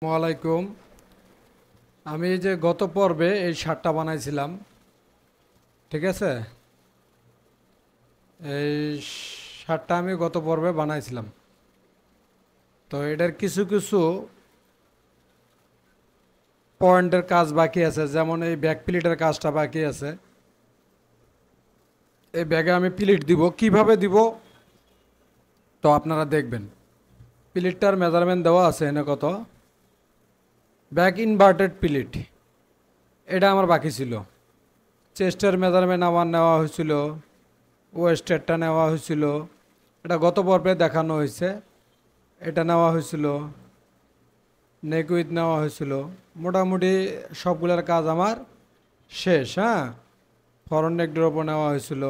ওয়ালাইকুম। আমি এই যে গত পর্বে এই শার্টটা বানাইছিলাম, ঠিক আছে? এই শার্টটা আমি গত পর্বে বানাইছিলাম। তো এটার কিছু কিছু পয়েন্টের কাজ বাকি আছে, যেমন এই ব্যাক প্লিটের কাজটা বাকি আছে। এই ব্যাগে আমি প্লিট দিব, কিভাবে দিব তো আপনারা দেখবেন। প্লিটটার মেজারমেন্ট দেওয়া আছে এনে কত, ব্যাক ইনভার্টেড প্লিট, এটা আমার বাকি ছিল। চেস্টের মেজারমেন্ট আমার নেওয়া হয়েছিল, ওয়েস্টেরটা নেওয়া হয়েছিল, এটা গত পর্বে দেখানো হয়েছে। এটা নেওয়া হয়েছিল, নেক উইথ নেওয়া হয়েছিল। মোটামুটি সবগুলোর কাজ আমার শেষ। হ্যাঁ, ফরন নেক ড্রপও নেওয়া হয়েছিল,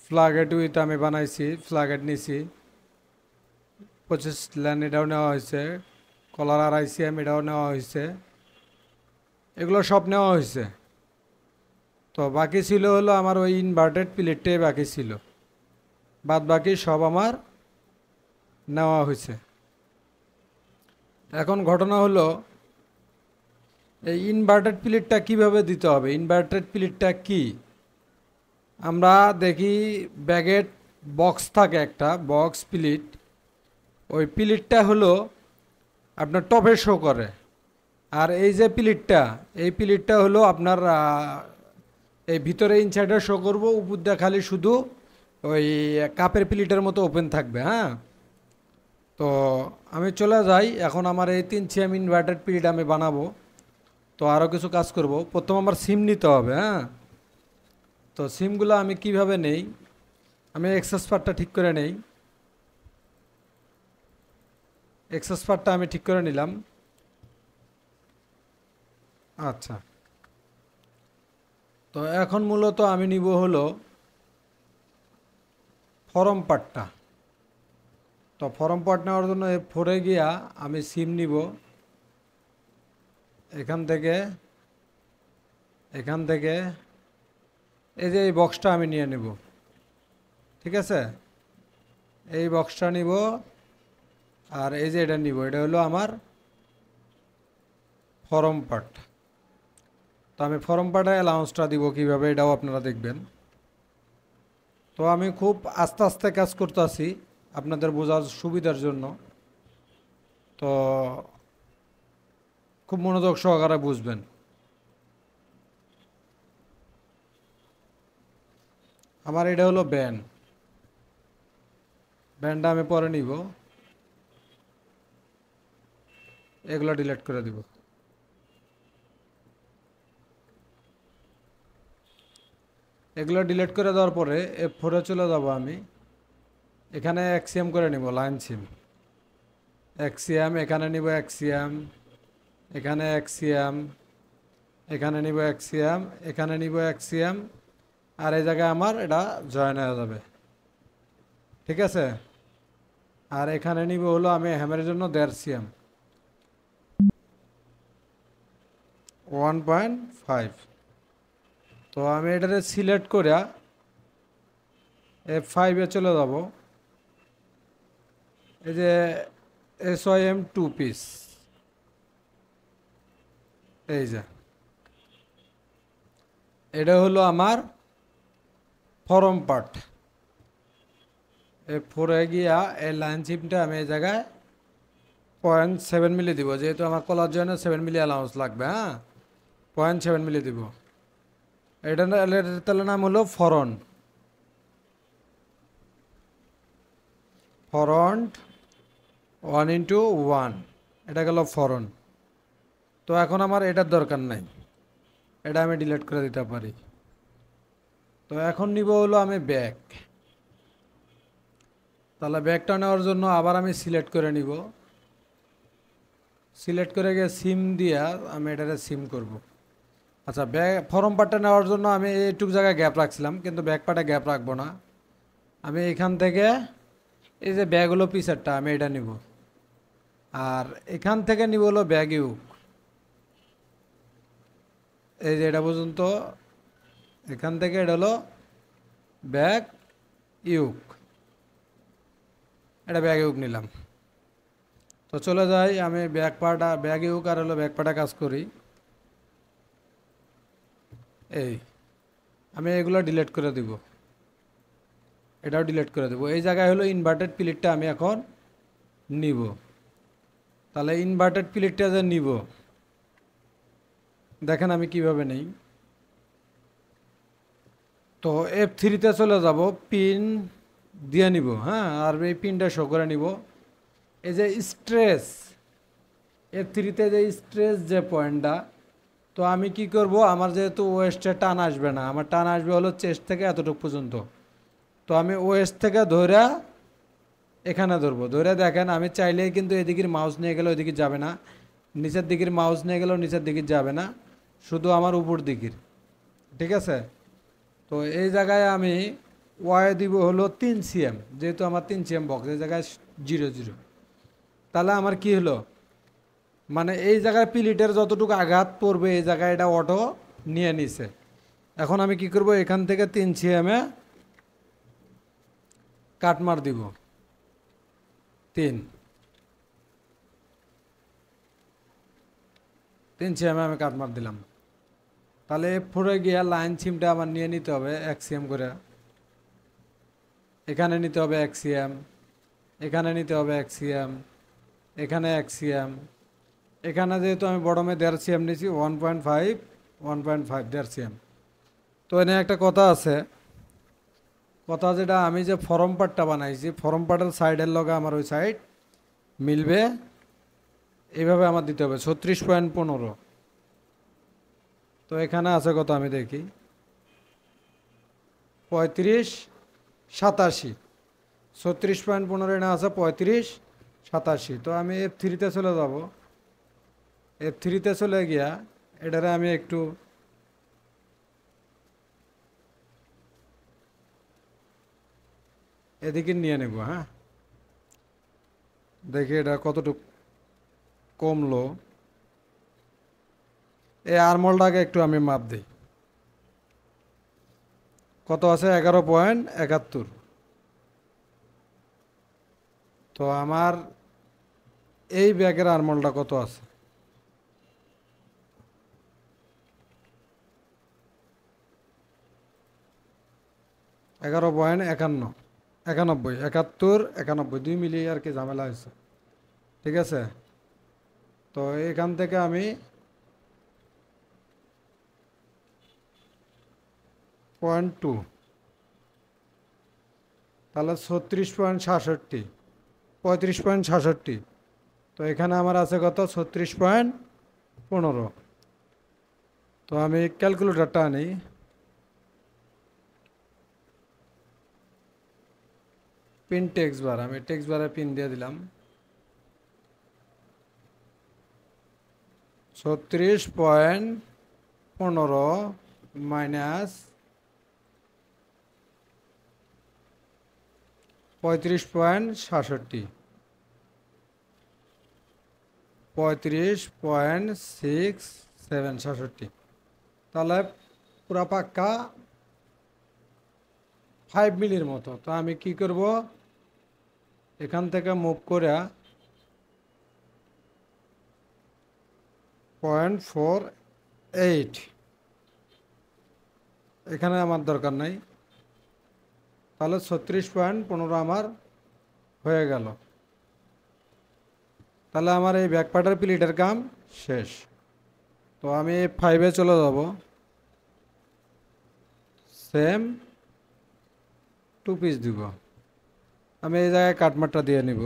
ফ্লাগেট উইথ আমি বানাইছি, ফ্লাগেট নিছি, 25 লাইন এটাও নেওয়া হয়েছে, কলার আর আইসিএম এটাও নেওয়া হয়েছে, এগুলো সব নেওয়া হয়েছে। তো বাকি ছিল হলো আমার ওই ইনভার্টেড প্লেটটাই বাকি ছিল, বাদ বাকি সব আমার নেওয়া হয়েছে। এখন ঘটনা হলো, এই ইনভার্টেড প্লেটটা কিভাবে দিতে হবে, ইনভার্টেড প্লেটটা কি? আমরা দেখি ব্যাগের বক্স থাকে, একটা বক্স প্লেট। ওই প্লেটটা হলো আপনার টপে শো করে। আর এই যে প্লেটটা, এই প্লেটটা হলো আপনার এই ভিতরে ইনসাইডে শো করবো, উপর দিয়ে খালি শুধু ওই কাপের প্লেটের মতো ওপেন থাকবে। হ্যাঁ, তো আমি চলে যাই এখন। আমার এই 3 সিএম ইনভার্টেড প্লেট আমি বানাবো। তো আরও কিছু কাজ করব। প্রথম আমার সিম নিতে হবে। হ্যাঁ, তো সিমগুলো আমি কিভাবে নেই, আমি এক্সেস পার্টটা ঠিক করে নেই। এক্সেস পার্টটা আমি ঠিক করে নিলাম। আচ্ছা, তো এখন মূলত আমি নিব হলো ফরম পার্টটা। তো ফরম পার্ট নেওয়ার জন্য ফোরে গিয়া আমি সিম নিব, এখান থেকে এখান থেকে এই যে এই বক্সটা আমি নিয়ে নেব, ঠিক আছে? এই বক্সটা নিব, আর এই যে এটা নিব, এটা হলো আমার ফরম পার্ট। তো আমি ফরম পার্টের অ্যালাউন্সটা দিব কিভাবে, এটাও আপনারা দেখবেন। তো আমি খুব আস্তে আস্তে কাজ করতেছি আপনাদের বোঝার সুবিধার জন্য। তো খুব মনোযোগ সহকারে বুঝবেন। আমার এটা হলো ব্যান্ড, ব্যান্ডটা আমি পরে নিব, এগুলো ডিলিট করে দিব। এগুলো ডিলিট করে দেওয়ার পরে F4-এ চলে যাব আমি। এখানে এক্সিএম করে নিব, লাইন সিম এক্সিএম, এখানে নিব এক্সিএম, এখানে এক্সিএম, এখানে নিব এক্সিএম, এখানে নিব এক্সিএম, আর এই জায়গায় আমার এটা জয়েন হয়ে যাবে, ঠিক আছে? আর এখানে নিব হলো আমি হ্যামের জন্য 1.5 সিএম, 1.5। তো আমি এটাতে সিলেক্ট করে F5-এ চলে যাব। এই যে SYM 2 পিস, এই যে এটা হলো আমার ফরম পার্ট। F4-এ গিয়া এই লাইন চিপটা আমি এই জায়গায় 0.7 মিলি দিব, যেহেতু আমার কলার জন্য 7 মিলি অ্যালাউন্স লাগবে। হ্যাঁ, 0.7 মিলি দিব। এটা তাহলে নাম হলো ফরন্ট, ফরন্ট 1:1, এটা গেল ফরন্ট। তো এখন আমার এটার দরকার নাই, এটা আমি ডিলিট করে দিতে পারি। তো এখন নিব হলো আমি ব্যাক। তাহলে ব্যাকটা নেওয়ার জন্য আবার আমি সিলেক্ট করে নিব, সিলেক্ট করে গিয়ে সিম দিয়া আমি এটাতে সিম করব। আচ্ছা, ফরম পার্টটা নেওয়ার জন্য আমি এইটুক জায়গায় গ্যাপ রাখছিলাম, কিন্তু ব্যাক পার্টে গ্যাপ রাখবো না। আমি এখান থেকে এই যে ব্যাগ হলো পিসারটা, আমি এটা নিব। আর এখান থেকে নিব হলো ব্যাগ ইউক, এই যে এটা পর্যন্ত। এখান থেকে এটা হলো ব্যাগ ইউক, এটা ব্যাগ ইউক নিলাম। তো তো চলে যাই, আমি ব্যাগ ইউক আর হলো ব্যাক পার্টে কাজ করি। এই আমি এগুলো ডিলিট করে দিব, এটাও ডিলিট করে দেবো। এই জায়গায় হলো ইনভার্টেড প্লেটটা আমি এখন নিব। তাহলে ইনভার্টেড প্লেটটা যে নিব, দেখেন আমি কিভাবে নেই। তো F3-তে চলে যাব, পিন দিয়ে নিব। হ্যাঁ, আর এই পিনটা শো করে নিব। এই যে স্ট্রেস, F3-তে যে স্ট্রেস যে পয়েন্টটা, তো আমি কি করব, আমার যেহেতু ওয়েস্টে টান আসবে না, আমার টান আসবে হলো চেস্ট থেকে এতটুকু পর্যন্ত। তো আমি ওয়েস্ট থেকে ধরে এখানে ধরবো, ধরে দেখেন আমি চাইলেই কিন্তু এদিকের মাউস নিয়ে গেলে ওইদিকে যাবে না, নিচের দিকের মাউস নিয়ে গেলেও নিচের দিকে যাবে না, শুধু আমার উপর দিকের। ঠিক আছে? তো এই জায়গায় আমি ওয়াই দিব হলো 3 cm, যেহেতু আমার 3 cm বক্স, এই জায়গায় 0 0। তাহলে আমার কি হলো, মানে এই জায়গায় প্লিটের যতটুকু আঘাত পড়বে এই জায়গায় এটা অটো নিয়ে নিছে। এখন আমি কি করব, এখান থেকে 3 cm কাটমার দিব, 3 cm আমি কাটমার দিলাম। তাহলে F4-এ গিয়া লাইন সিমটা আমার নিয়ে নিতে হবে 1 cm করে, এখানে নিতে হবে 1 cm, এখানে নিতে হবে 1 cm, এখানে 1 cm, এখানে যেহেতু আমি বডমে 1.5 cm নিয়েছি, 1.5 1.5 1.5 cm। তো এখানে একটা কথা আছে, কথা যেটা আমি যে ফরম পার্টটা বানাইছি, ফরম পার্টের সাইডের লগে আমার ওই সাইড মিলবে, এইভাবে আমার দিতে হবে 36.15। তো এখানে আছে কত আমি দেখি, 35 87, 36.15 এনে আছে 35 87। তো আমি F3-তে চলে যাব, F3-তে চলে গিয়া এটারে আমি একটু এদিকে নিয়ে নেব। হ্যাঁ, দেখি এটা কতটুকু কমলো। এই আরমলটাকে একটু আমি মাপ দিই, কত আছে, 11.71। তো আমার এই ব্যাগের আরমলটা কত আছে, 11.91, 71, 91, 2 মিলিয়ে আর কি ঝামেলা হয়েছে। ঠিক আছে? তো এখান থেকে আমি 0.2, তাহলে 36.66, 35.66। তো এখানে আমার আছে কত, 36.15। তো আমি ক্যালকুলেটরটা আনি, পিন টেক্সট বার, আমি টেক্সট বারে পিন দিয়ে দিলাম 36.15 মাইনাস 35.66, 35.67, তাহলে পুরা পাক্কা 5 মিলির মতো। তো আমি কি করব, এখান থেকে মুভ করে 0.48, এখানে আমার দরকার নাই। তাহলে 36.15 আমার হয়ে গেল। তাহলে আমার এই ব্যাক পার্টের প্লিটের কাম শেষ। তো আমি 5-এ চলে যাব, সেম 2 পিস দিব। আমি এই জায়গায় কাটমারটা দিয়ে নিব,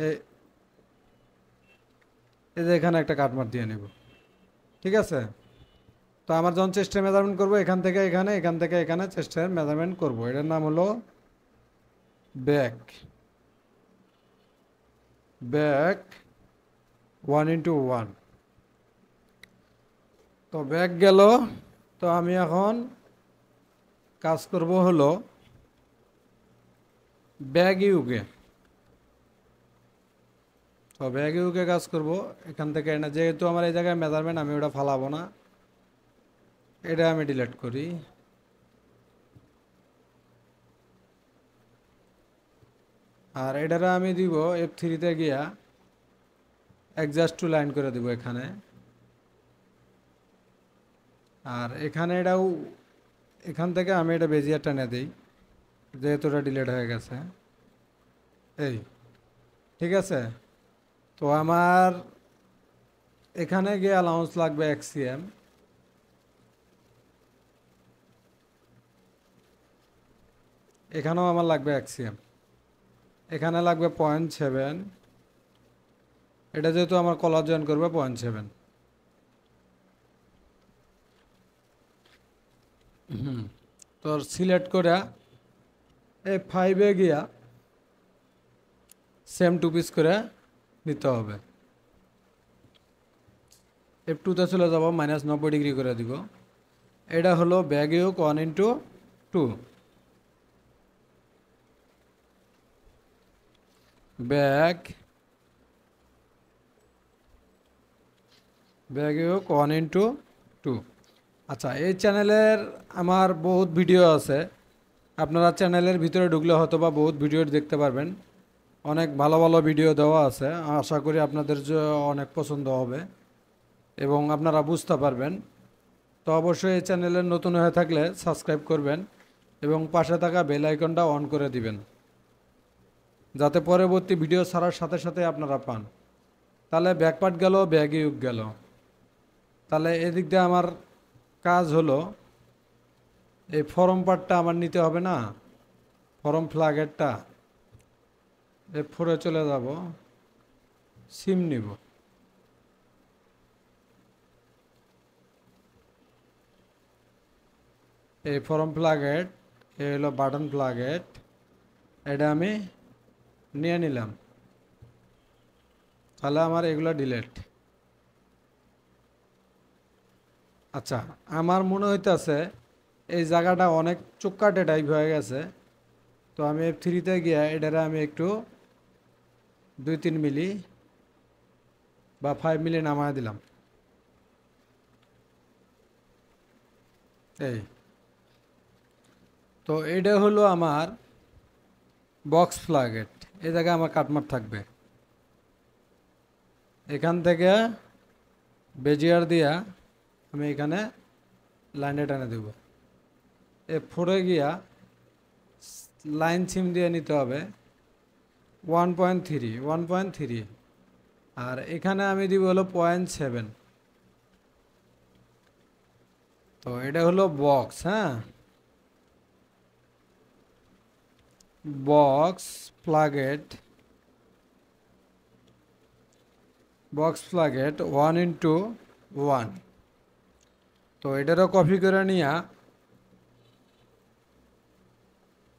এই এই যে এখানে একটা কাটমার দিয়ে নিব। ঠিক আছে? তো আমার যখন চেস্টের মেজারমেন্ট করবো, এখান থেকে এখানে, এখান থেকে এখানে চেস্টের মেজারমেন্ট করব। এটার নাম হলো ব্যাক, ব্যাক 1:1। তো ব্যাক গেল। তো আমি এখন কাজ করব হলো ব্যাগ ইউকে। তো ব্যাগ ইউকে কাজ করব এখান থেকে না, যেহেতু আমার এই জায়গায় মেজারমেন্ট, আমি ওটা ফালাবো না, এটা আমি ডিলিট করি। আর এটারে আমি দিব F3-তে গিয়া অ্যাডজাস্ট টু লাইন করে দিব এখানে। আর এখানে এটাও এখান থেকে আমি এটা বেজিয়ার টেনে দিই, যেহেতু এটা ডিলেট হয়ে গেছে। এই ঠিক আছে। তো আমার এখানে গিয়ে অ্যালাউন্স লাগবে XCM, এখানেও আমার লাগবে XCM, এখানে লাগবে 0.7, এটা যেহেতু আমার কলার জয়েন করবে 0.7। তো সিলেক্ট করে F5-এ গিয়া সেম 2 পিস করে নিতে হবে। F2-তে চলে যাব, -90 ডিগ্রি করে দিব। এটা হলো ব্যাগ ইউক 1:2, ব্যাগ ইউক 1:2। আচ্ছা, এই চ্যানেলের আমার বহুত ভিডিও আছে, আপনারা চ্যানেলের ভিতরে ঢুকলে হয়তো বা বহুত ভিডিও দেখতে পারবেন। অনেক ভালো ভালো ভিডিও দেওয়া আছে, আশা করি আপনাদের অনেক পছন্দ হবে এবং আপনারা বুঝতে পারবেন। তো অবশ্যই এই চ্যানেলে নতুন হয়ে থাকলে সাবস্ক্রাইব করবেন এবং পাশে থাকা বেল আইকনটা অন করে দিবেন, যাতে পরবর্তী ভিডিও ছাড়ার সাথে সাথে আপনারা পান। তাহলে ব্যাকপার্ট গেল, ব্যাগ ইউক গেল। তাহলে এদিক দিয়ে আমার কাজ হলো এই ফরম পার্টটা আমার নিতে হবে না, ফরম ফ্ল্যাগেরটা। F4-এ চলে যাব, সিম নিব। এই ফরম ফ্ল্যাগেট, এই হলো বাটন ফ্ল্যাগেট, এটা আমি নিয়ে নিলাম। তাহলে আমার এগুলো ডিলেট। আচ্ছা, আমার মনে হইতেছে এই জায়গাটা অনেক চোক্কাটে টাইপ হয়ে গেছে। তো আমি F3-তে গিয়ে এটারে আমি একটু 2-3 মিলি বা 5 মিলি নামায় দিলাম। এই তো এটা হলো আমার বক্স ফ্ল্যাগেট। এই জায়গায় আমার কাটমার থাকবে, এখান থেকে বেজিয়ার দিয়া আমি এখানে লাইনে টানে দেব। F4-এ গিয়া লাইন সিম দিয়ে নিতে হবে 1.3, আর এখানে আমি দিব হলো 0.7। তো এটা হলো বক্স, হ্যাঁ, বক্স ফ্ল্যাগেট 1:1। তো এটারও কপি করে নিয়ে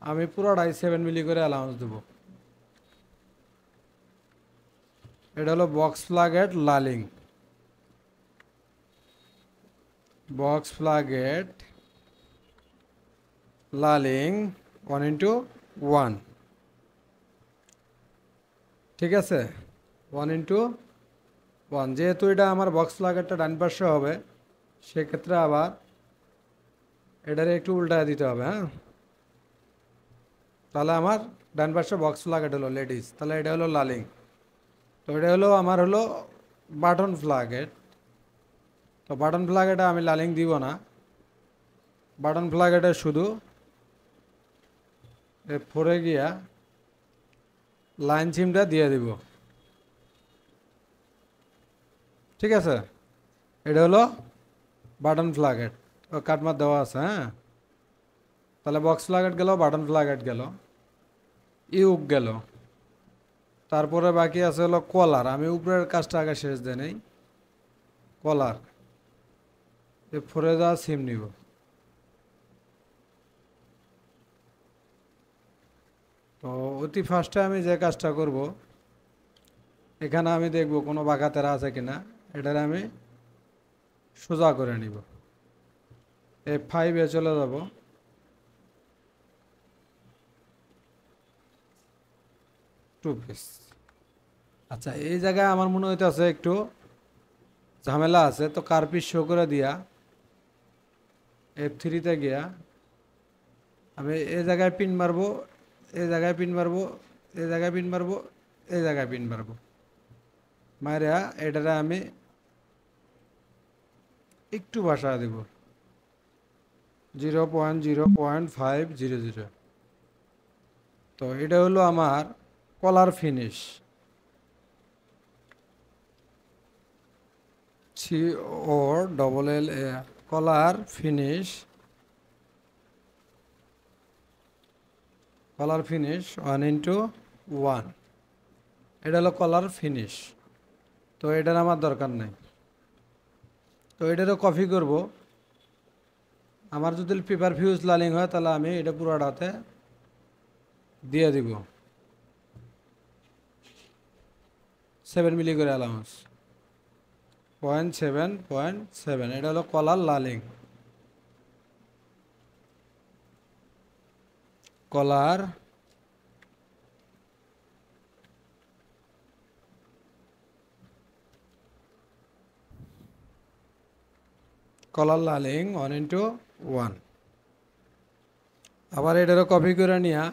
আমি পুরোটাই 7 মিলি করে অ্যালাউন্স দেবো। এটা হলো বক্স ফ্ল্যাগেট লালিং, বক্স ফ্ল্যাগেট লালিং 1:1। ঠিক আছে, 1:1। যেহেতু এটা আমার বক্স ফ্ল্যাগেটটা ডান পাশে হবে, সেক্ষেত্রে আবার এটারে একটু উল্টায় দিতে হবে, হ্যাঁ। তাহলে আমার ডান পাশে বক্স ফ্ল্যাগেট হলো লেডিস, তাহলে এটা হলো লালিং। তো এটা হলো আমার হলো বাটন ফ্ল্যাগেট। তো বাটন ফ্ল্যাগেটে আমি লালিং দিব না, বাটন ফ্ল্যাগেটে শুধু F4-এ গিয়া লাইন সিমটা দিয়ে দিব। ঠিক আছে, এটা হলো বাটন ফ্ল্যাগেট, ও কাটমার দেওয়া আছে, হ্যাঁ। তাহলে বক্স ফ্ল্যাগেট গেল, বাটন ফ্ল্যাগেট গেল, ইউক গেল। তারপরে বাকি আছে হলো কলার। আমি উপরের কাজটা আগে শেষ দিয়ে নেই। কলার F4-এ যা সিম নিব। তো অতি ফার্স্টে আমি যে কাজটা করব, এখানে আমি দেখব কোনো বাঁকা তেরা আছে কিনা, এটার আমি সোজা করে নিব। F5-এ চলে যাব, টু পিস। আচ্ছা, এই জায়গায় আমার মনে হইতেছে একটু ঝামেলা আছে। তো কার্পিস শো করে দিয়া F3-তে গিয়া আমি এই জায়গায় পিন মারবো, এই জায়গায় পিন মারবো, এই জায়গায় পিন মারবো, এই জায়গায় পিন মারবো, মারিয়া এটারে আমি একটু বাসা দেব 0.0.500। তো এটা হলো আমার কলার ফিনিশ, COLL কলার ফিনিশ, কলার ফিনিশ 1:1। এটা হলো কলার ফিনিশ। তো এটার আমার দরকার নেই। তো এটারও কপি করব। আমার যদি পেপার ফিউজ লালিং হয় তাহলে আমি এটা পুরোটাতে দিয়ে দিব 7 মিলি করে অ্যালাউন্স, 0.7, এটা হলো কলার লালিং, কলার কলার লালিং 1:1। আবার এটারও কপি করে নিয়া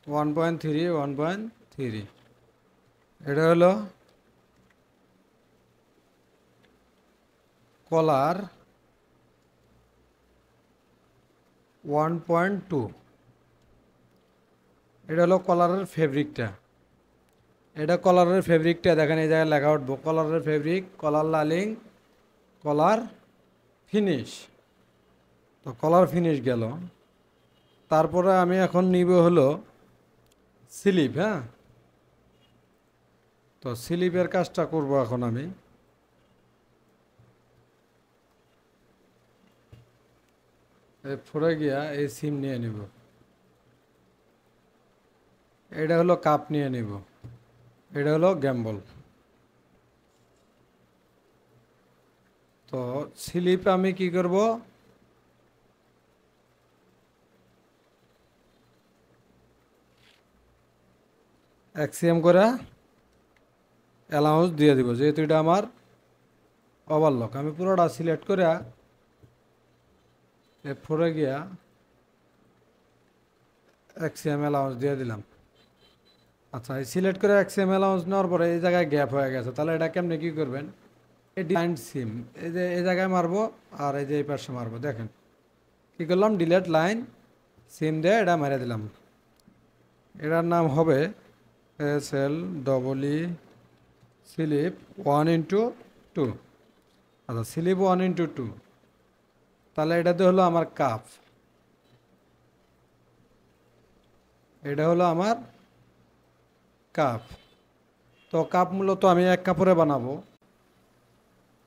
1.3, এটা হলো কলার 1.2। এটা হলো কলারের ফেব্রিকটা, এটা কলারের ফেব্রিকটা দেখেন এই জায়গায় লেখা উঠবো কলারের ফেব্রিক, কলার লালিং, কলার ফিনিশ। তো কলার ফিনিশ গেল। তারপরে আমি এখন নিব হলো স্লিপ। হ্যাঁ, তো স্লিপের কাজটা করব এখন আমি। ফোরে গিয়া এই সিম নিয়ে নিব, এটা হলো কাপ নিয়ে নিব, এটা হলো গ্যাম্বল। তো স্লিপ আমি কি করব, এক্সিএম করে অ্যালাউন্স দিয়ে দিব, যেহেতু এটা আমার ওভারলক। আমি পুরোটা সিলেক্ট করে ফোরে গিয়া এক্সিএম অ্যালাউন্স দিয়ে দিলাম। আচ্ছা, এই সিলেক্ট করে এক্সিএম অ্যালাউন্স নেওয়ার পরে এই জায়গায় গ্যাপ হয়ে গেছে, তাহলে এটা কেমনে কী করবেন, এই ডিলাইন সিম এই যে এই জায়গায় মারবো আর এই যে এই পাশে মারবো। দেখেন কী করলাম, ডিলেট লাইন সিম দিয়ে এটা মেরে দিলাম। এটার নাম হবে SLEE স্লিপ 1:2। আচ্ছা, স্লিপ 1:2, তাহলে এটাতে হলো আমার কাপ, এটা হলো আমার কাপ। তো কাপ মূলত আমি 1 কাপড়ে বানাবো।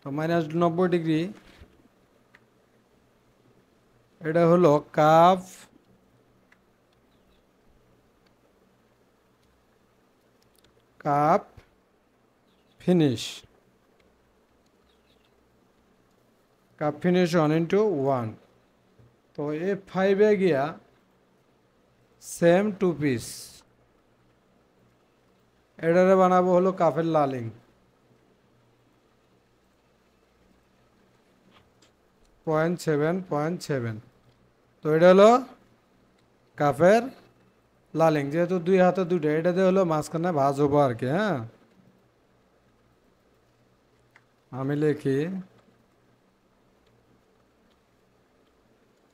তো -90°, এটা হলো cup, cup finish, cup finish 1:1। তো F5-এ গিয়া সেম 2 পিস, এটারে বানাবো হলো কাপের লালিং, 0.7। তো এটা হলো কাপের লালিং, যেহেতু 2 হাতে 2টা, এটাতে হলো মাঝখানে ভাঁজ হবো আর কি। হ্যাঁ, আমি লিখি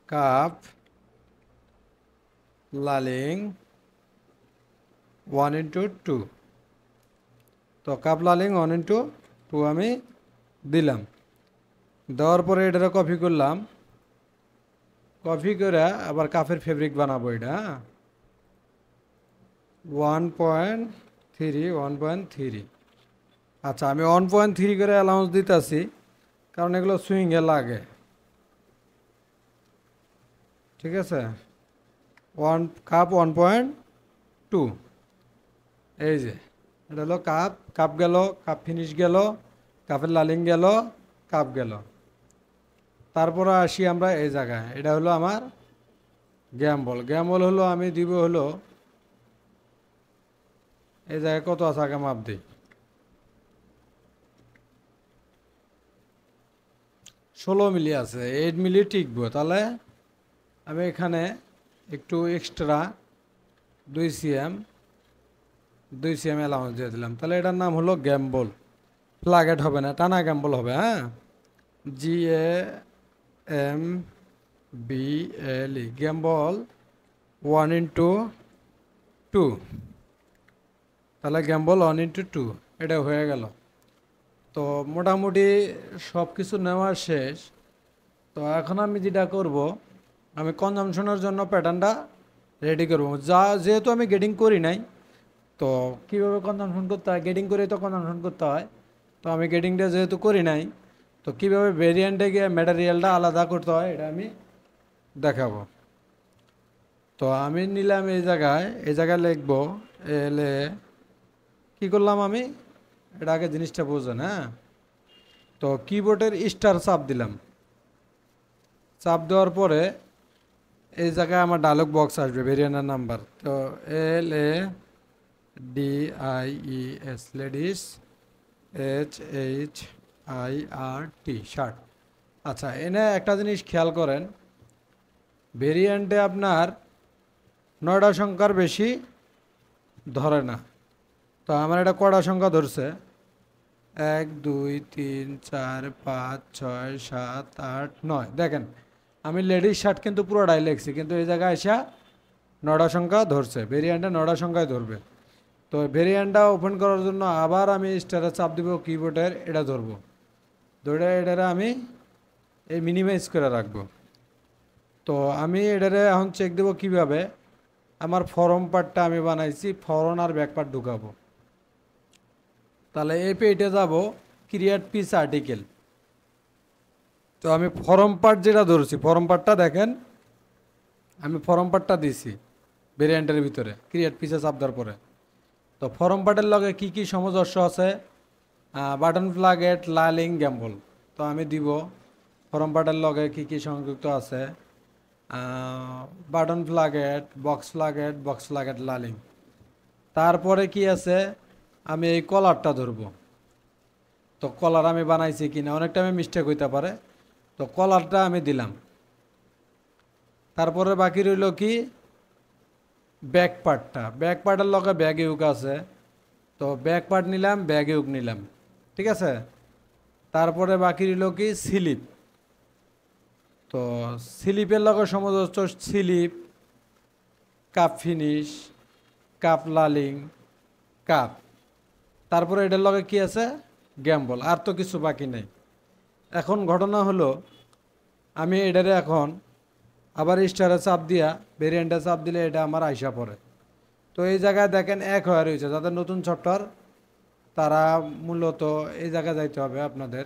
কাপ লালিং 1:2। তো কাপ লালিং 1:2 আমি দিলাম। দেওয়ার পরে এটারে কপি করলাম, কপি করে আবার কাপের ফেব্রিক বানাবো এটা। 1.3। আচ্ছা, আমি 1.3 করে অ্যালাউন্স দিতেছি, কারণ এগুলো সুইংয়ে লাগে। ঠিক আছে, কাপ 1.2। এই যে এটা হলো কাপ, কাপ গেল, কাপ ফিনিশ গেল, কাপের লালিং গেল, কাপ গেল। তারপরে আসি আমরা এই জায়গায়, এটা হলো আমার গ্যাম্বল। গ্যাম্বল হলো আমি দিব হলো এই জায়গায় কত আছে আগে মাপ দিই, 16 মিলি আছে, 8 মিলি টিকবো। তাহলে আমি এখানে একটু এক্সট্রা 2 সিএম 2 সিএম অ্যালাউন্স দিয়ে দিলাম। তাহলে এটার নাম হলো গ্যাম্বল। ফ্লাগেট হবে না, টানা গ্যাম্বল হবে। হ্যাঁ, GAMBLE গ্যাম্বল 1/2। তাহলে গ্যাম্বল 1/2 এটা হয়ে গেল। তো মোটামুটি সব কিছু নেওয়া শেষ। তো এখন আমি যেটা করব, আমি কনজামশনের জন্য প্যাটার্নটা রেডি করব। যেহেতু আমি গেটিং করি নাই, তো কীভাবে কনজামশন করতে হয়, গেটিং করে তো কনজামশন করতে হয়। তো আমি গেটিংটা যেহেতু করি নাই, তো কীভাবে ভেরিয়েন্টে গিয়ে ম্যাটেরিয়ালটা আলাদা করতে হয় এটা আমি দেখাবো। তো আমি নিলাম এই জায়গায় লিখবো এলে কি করলাম আমি, এটা আগে জিনিসটা বুঝেন। হ্যাঁ, তো কিবোর্ডের স্টার চাপ দিলাম। চাপ দেওয়ার পরে এই জায়গায় আমার ডায়লগ বক্স আসবে ভেরিয়েন্টের নাম্বার। তো LADIES লেডিস, HHIRT শার্ট। আচ্ছা, এনে একটা জিনিস খেয়াল করেন, ভেরিয়েন্টে আপনার 9টা সংখ্যার বেশি ধরে না। তো আমার এটা কটা সংখ্যা ধরছে, 1 2 3 4 5 6 7 8 9। দেখেন আমি লেডিস শার্ট কিন্তু পুরোটাই লিখছি, কিন্তু এই জায়গায় এসে 9টা সংখ্যা ধরছে। ভেরিয়েন্টে 9টা সংখ্যায় ধরবে। তো ভেরিয়েন্টটা ওপেন করার জন্য আবার আমি স্টারে চাপ দিব, কিবোর্ডের এটা ধরবো, ধরে এটারে আমি এই মিনিমাইজ করে রাখবো। তো আমি এটারে এখন চেক দেবো কিভাবে। আমার ফরম পার্টটা আমি বানাইছি, ফরন আর ব্যাক পার্ট ঢুকাবো। তাহলে এই পেজে যাব, ক্রিয়েট পিস আর্টিকেল। তো আমি ফরম পার্ট যেটা ধরছি, ফরম পার্টটা দেখেন, আমি ফরম পার্টটা দিছি ভেরিয়েন্টের ভিতরে ক্রিয়েট পিসে চাপ দেওয়ার পরে। তো ফরম পার্টের লগে কি কি সামঞ্জস্য আছে, বাটন ফ্ল্যাগেট, লালিং, গ্যাম্বল। তো আমি দিব ফরম পার্টের লগে কি কি সংযুক্ত আছে, বাটন ফ্ল্যাগেট, বক্স ফ্ল্যাগেট, লালিং। তারপরে কি আছে, আমি এই কলারটা ধরবো। তো কলার আমি বানাইছি কিনা, অনেকটা আমি মিস্টেক হইতে পারে। তো কলারটা আমি দিলাম। তারপরে বাকি রইল কি, ব্যাক পার্টের লগে ব্যাগ ইউক আছে। তো ব্যাক পার্ট নিলাম, ব্যাগ ইউক নিলাম, ঠিক আছে। তারপরে বাকি রইল কি, স্লিপ। তো স্লিপের লগে সমস্ত স্লিপ, কাপ ফিনিশ, কাপ লালিং, কাপ। তারপরে এটার লগে কি আছে, গ্যাম্বল। আর তো কিছু বাকি নেই। এখন ঘটনা হলো, আমি এটারে এখন আবার স্টারে চাপ দিয়া ভেরিয়েন্টে চাপ দিলে এটা আমার আইসা পড়ে। তো এই জায়গায় দেখেন এক হয়ে রয়েছে। যাদের নতুন সফটওয়্যার তারা মূলত এই জায়গায় যাইতে হবে আপনাদের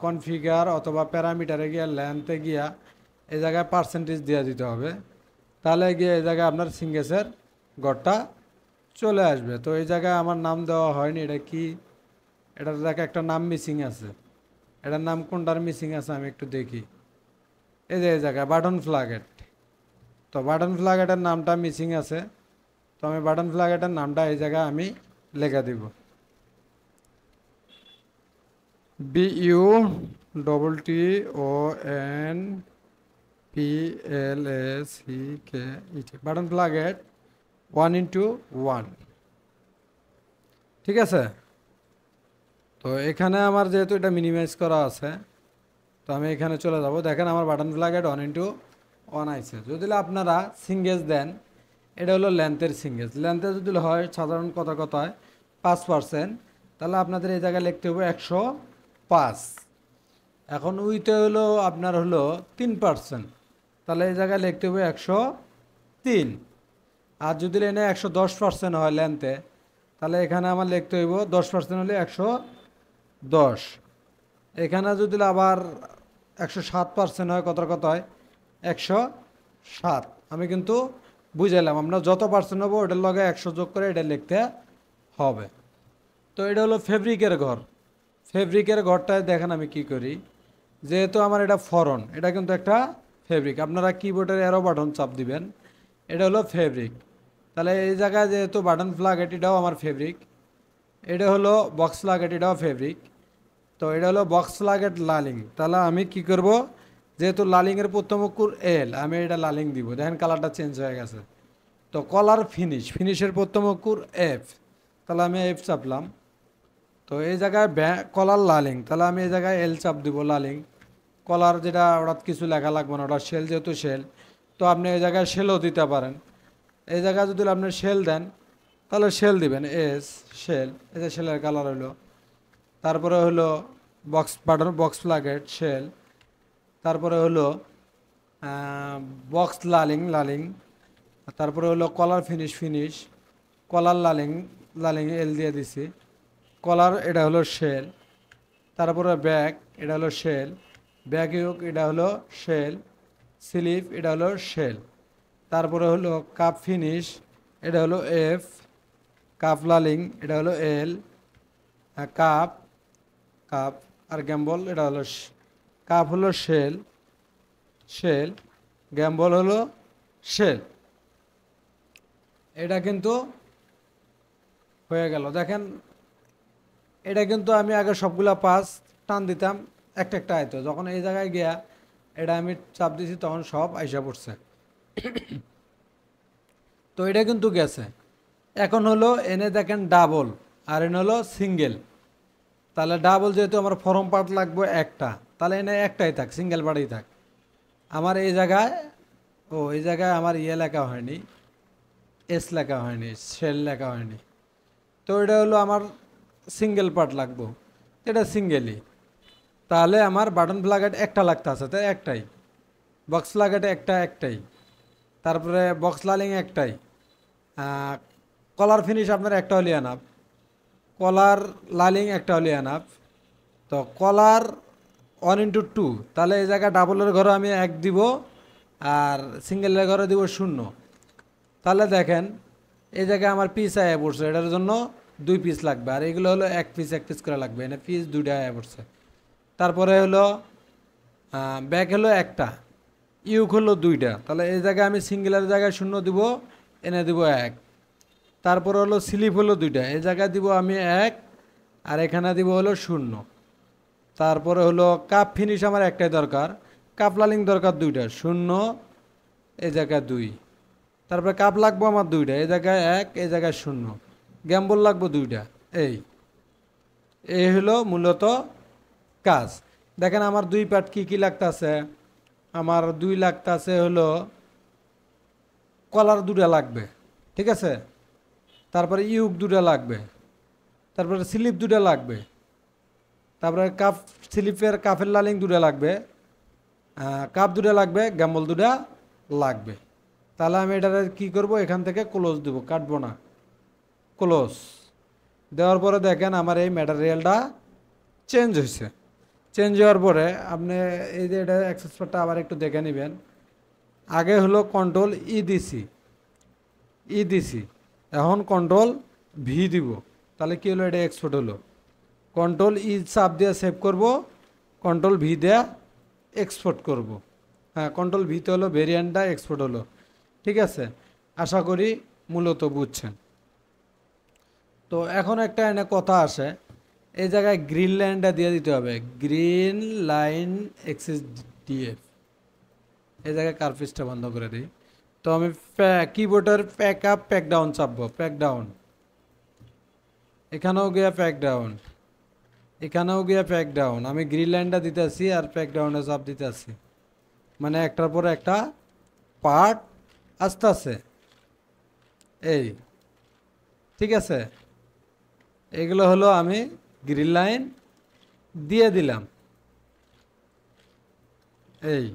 কনফিগার অথবা প্যারামিটারে গিয়া লেন্থে গিয়া এই জায়গায় পার্সেন্টেজ দিয়ে দিতে হবে। তাহলে গিয়ে এই জায়গায় আপনার সিঙ্গেসের গড়টা চলে আসবে। তো এই জায়গায় আমার নাম দেওয়া হয়নি, এটা কি, এটার জায়গায় একটা নাম মিসিং আছে। এটার নাম কোনটার মিসিং আছে আমি একটু দেখি। এই যে এই জায়গায় বাটন ফ্ল্যাগেট। তো বাটন ফ্ল্যাগেটের নামটা মিসিং আছে। তো আমি বাটন ফ্ল্যাগেটের নামটা এই জায়গায় আমি লেখা দিব, BUTTONPLACK, বাটন ফ্ল্যাগেট 1/1। ঠিক আছে। তো এখানে আমার যেহেতু এটা মিনিমাইজ করা আছে, তো আমি এখানে চলে যাব। দেখেন আমার বাটন ফ্ল্যাগেট 1/1 আইছে। যদি আপনারা সিঙ্গেজ দেন, এটা হলো লেন্থের সিঙ্গেজ। লেন্থে যদি হয় সাধারণ কথায় 5%, তাহলে আপনাদের এই জায়গায় লিখতে হবে 105। এখন উইতে হলো আপনার হলো 3%, তাহলে এই জায়গায় লিখতে হবে 103। আর যদি এনে 110% হয় লেন্থে, তাহলে এখানে আমার লিখতে হইব 10% হলে 110। এখানে যদি আবার 107% হয় কথায় 107। আমি কিন্তু বুঝাইলাম, আমরা যত পার্সেন্ট হবো ওটার লগে 100 যোগ করে এটা লিখতে হবে। তো এটা হলো ফেব্রিকের ঘর। ফেব্রিকের ঘরটায় দেখেন আমি কি করি, যেহেতু আমার এটা ফরন, এটা কিন্তু একটা ফেব্রিক। আপনারা কিবোর্ডের অ্যারো বাটন চাপ দিবেন, এটা হলো ফেব্রিক। তাহলে এই জায়গায় যেহেতু বাটন ফ্ল্যাগেট, এটাও আমার ফেব্রিক। এটা হলো বক্স ফ্ল্যাগেট, এটাও ফেব্রিক। তো এটা হলো বক্স লাগেট লালিং। তাহলে আমি কি করব, যেহেতু লালিংয়ের প্রথম অক্ষর এল, আমি এটা লালিং দিব। দেখেন কালারটা চেঞ্জ হয়ে গেছে। তো কলার ফিনিশের প্রথম অক্ষর এফ, তাহলে আমি এফ চাপলাম। তো এই জায়গায় কলার লালিং, তাহলে আমি এই জায়গায় এল চাপ দিব লালিং। কলার যেটা ওটা কিছু লেখা লাগবে না, ওটা শেল, যেহেতু শেল তো আপনি এই জায়গায় শেলও দিতে পারেন। এই জায়গায় যদি আপনি শেল দেন তাহলে শেল দিবেন এস শেল, এই যে শেলের কালার হলো। তারপরে হলো বক্স প্লাগেট শেল। তারপরে হলো বক্স লালিং। তারপরে হলো কলার ফিনিশ কলার লালিং এল দিয়ে দিছি। কলার এটা হলো শেল। তারপরে ব্যাক এটা হলো শেল। ব্যাক ইউক এটা হলো শেল। স্লিপ এটা হলো শেল। তারপরে হলো কাপ ফিনিশ, এটা হলো এফ। কাপ লালিং এটা হলো এল। কাপ কাপ আর গ্যাম্বল এটা হলো কাপ হলো শেল গ্যাম্বল হলো শেল। এটা কিন্তু হয়ে গেল। দেখেন এটা কিন্তু আমি আগে সবগুলা পাস টান দিতাম, একটা একটা আইতো। যখন এই জায়গায় গিয়া এটা আমি চাপ দিছি তখন সব আইসা পড়ছে। তো এটা কিন্তু গেছে। এখন হলো এনে দেখেন ডাবল, আর এনে হলো সিঙ্গেল। তাহলে ডাবল যেহেতু আমার ফর্ম পার্ট লাগবে একটা, তাহলে এনে একটাই থাক, সিঙ্গেল পার্টই থাক। আমার এই জায়গায় এই জায়গায় আমার ইয়ে লেখা হয়নি, এস লেখা হয়নি, শেল লেখা হয়নি। তো এটা হলো আমার সিঙ্গেল পার্ট লাগবো, এটা সিঙ্গেলই। তাহলে আমার বাটন প্লাগেট একটা লাগতে আছে, তাই একটাই। বক্স প্লাগেটে একটাই। তারপরে বক্স লালিং একটাই। কলার ফিনিশ আপনার একটা হলে আনাপ, কলার লালিং একটা হলে আনাপ। তো কলার 1x2, তাহলে এই জায়গায় ডাবলের ঘরে আমি 1 দিব, আর সিঙ্গেলের ঘরে দিব 0। তাহলে দেখেন এই জায়গায় আমার পিস আয়া পড়ছে, এটার জন্য 2 পিস লাগবে। আর এগুলো হলো 1 পিস করে লাগবে, এনে পিস 2টা আয়া পড়ছে। তারপরে হলো ব্যাক হলো একটা, ইউক হলো 2টা। তাহলে এই জায়গায় আমি সিঙ্গেলের জায়গায় 0 দিব, এনে দিব 1। তারপর হলো স্লিপ হলো 2টা, এই জায়গায় দিব আমি 1, আর এখানে দিব হলো 0। তারপরে হলো কাপ ফিনিশ আমার একটাই দরকার, কাপ লালিং দরকার 2টা, 0 এই জায়গায় 2। তারপরে কাপ লাগবো আমার 2টা, এই জায়গায় 1, এই জায়গায় 0। গ্যাম্বল লাগবো 2টা। এই হলো মূলত কাজ। দেখেন আমার 2 পার্ট কি লাগতেছে। আমার 2 লাগতেছে হলো কলার 2টা লাগবে, ঠিক আছে। তারপরে ইউক 2টা লাগবে। তারপরে স্লিপ 2টা লাগবে। তারপরে কাফের লালিং 2টা লাগবে। কাপ 2টা লাগবে, গ্যাম্বল 2টা লাগবে। তাহলে আমি এটা কি করব, এখান থেকে ক্লোজ দেবো, কাটবো না, ক্লোজ দেওয়ার পরে দেখেন আমার এই ম্যাটেরিয়ালটা চেঞ্জ হয়েছে। চেঞ্জ হওয়ার পরে আপনি এই যে এটা অ্যাক্সেস পার্টটা আবার একটু দেখে নেবেন। আগে হলো কন্ট্রোল ই দিছি, এখন কন্ট্রোল ভি দিব। তাহলে কি হলো, এটা এক্সপোর্ট হলো। কন্ট্রোল ই চাপ দিয়ে সেভ করব, কন্ট্রোল ভি দেয়া এক্সপোর্ট করব। হ্যাঁ, কন্ট্রোল ভিতে হলো ভেরিয়েন্টটা এক্সপোর্ট হলো। ঠিক আছে, আশা করি মূলত বুঝছেন। তো এখন একটা এনে কথা আসে, এই জায়গায় গ্রিন লাইনটা দিয়ে দিতে হবে, গ্রিন লাইন এক্সিস ডিএফ। এই জায়গায় কার্ফিসটা বন্ধ করে দিই। তো আমি কিবোর্ডের প্যাক আপ প্যাক ডাউন চাপবো, প্যাক ডাউন। এখানেও গিয়া প্যাক ডাউন, এখানেও গিয়া প্যাক ডাউন। আমি গ্রিন লাইনটা দিতেছি আর প্যাক ডাউনে চাপ দিতেছি, মানে একটার পর একটা পার্ট আস্তে আস্তে। এই ঠিক আছে, এগুলো হলো আমি গ্রিন লাইন দিয়ে দিলাম। এই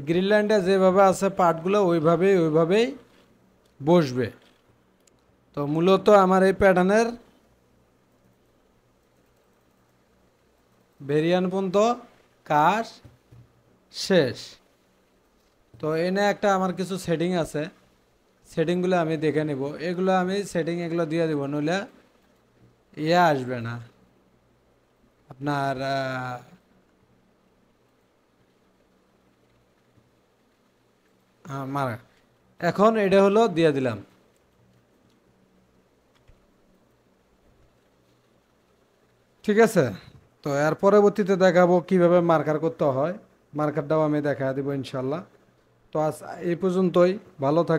গ্রিন লাইনটা যেভাবে আছে পার্টগুলো ওইভাবেই বসবে। তো মূলত আমার এই প্যাটার্নের ভেরিয়ান পর্যন্ত কাজ শেষ। তো এনে একটা আমার কিছু সেটিং আছে, সেটিংগুলো আমি দেখে নিব। এগুলো আমি এগুলো দিয়ে দিব, নইলে ইয়ে আসবে না আপনার। মারা এখন এটা হলো দিয়ে দিলাম। ঠিক আছে, তো তো এর পরবর্তীতে দেখাবো কিভাবে মার্কার করতে হয়, মার্কারটাও আমি দেখা দেবো ইনশাল্লাহ। তো আজ এই পর্যন্তই, ভালো থাক।